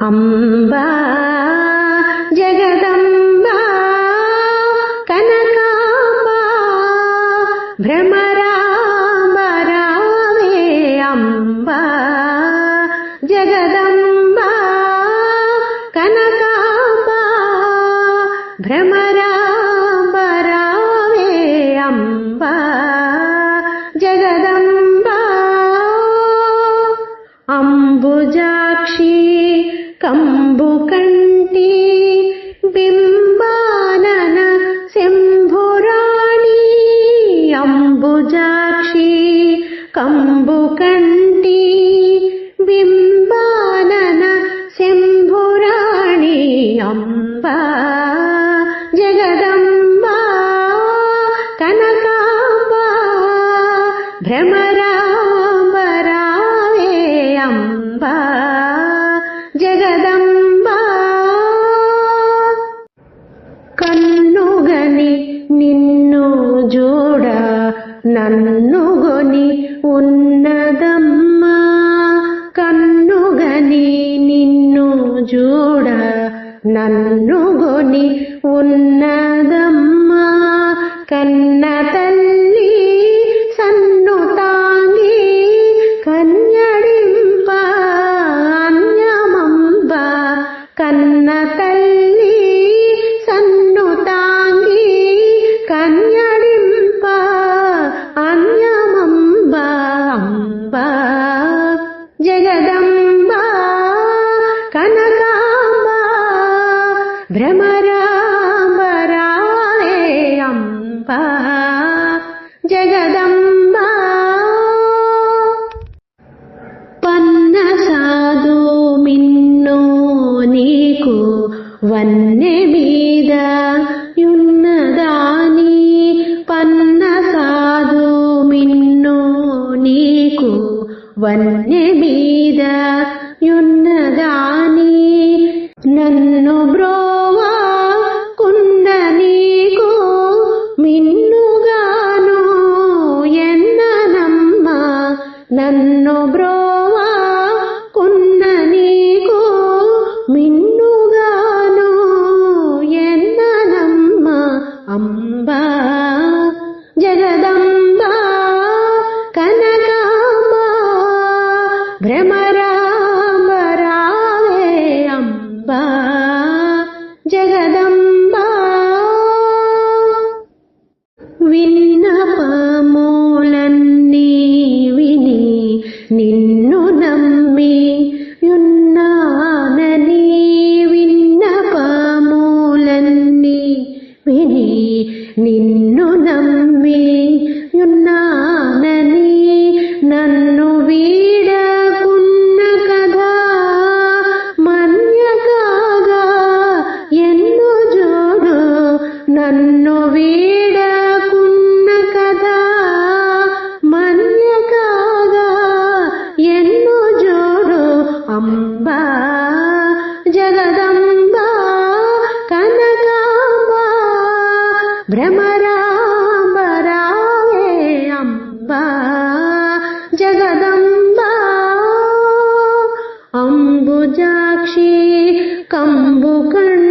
అంబా జగదంబా కనకాంబా భ్రమరాంబ రావే అంబా జగదంబా కనకాంబా భ్రమరాంబ రావే అంబా జగదంబా అంబుజాక్షి కంబుకంటి బింబానన శంభురాణి అంబుజాక్షి కంబుకంటి బింబానన శంభురాణి అంబా జగదంబా కనకాంబా భ్రమరాంబ రావే అంబా జగదంబా కన్నుగని నిన్ను చూడ నన్నుగొని ఉన్నదమ్మా కన్నుగని నిన్ను చూడ నన్నుగొని ఉన్నదమ్మా కన్న తల్లి సన్ను తాంగి కన్యడింప అన్యమంబ కన్న తల్లి సన్ను తాంగి కన్యడింప అన్యమంబ అంబ జగదంబ కనకాంబ భ్రమరాంబ రావే అంబ జగదంబ పన్నసాదు మిన్ను నీకు వన్నె మీద యున్నదాని పన్నసాదు మిన్ను నీకు వన్నె మీద యున్నదాని నన్ను బ్రోవా కుండ నీకు మిన్నుగాను ఎన్ననమ్మ నన్ను బ్రోవా కుండ నీకు మిన్నుగాను ఎన్ననమ్మ అంబా జగదంబా కనకాంబా భ్రమరాంబ రావే అంబా జగదంబా విన్నపములన్నీ విని నిన్ను నమ్మి యున్నానని విన్నపములన్నీ విని నిన్ను నమ్మి యున్నానని నన్ను వీడకున్న కదా మన్యకాగా ఎన్ను జోడు నన్ను వీడకున్న కదా మన్యకాగా ఎన్ను జోడు అంబా జగదంబా కనకాంబా భ్రమరాంబ రావే అంబా జగదంబా అంబుజాక్షి కంబుకంటి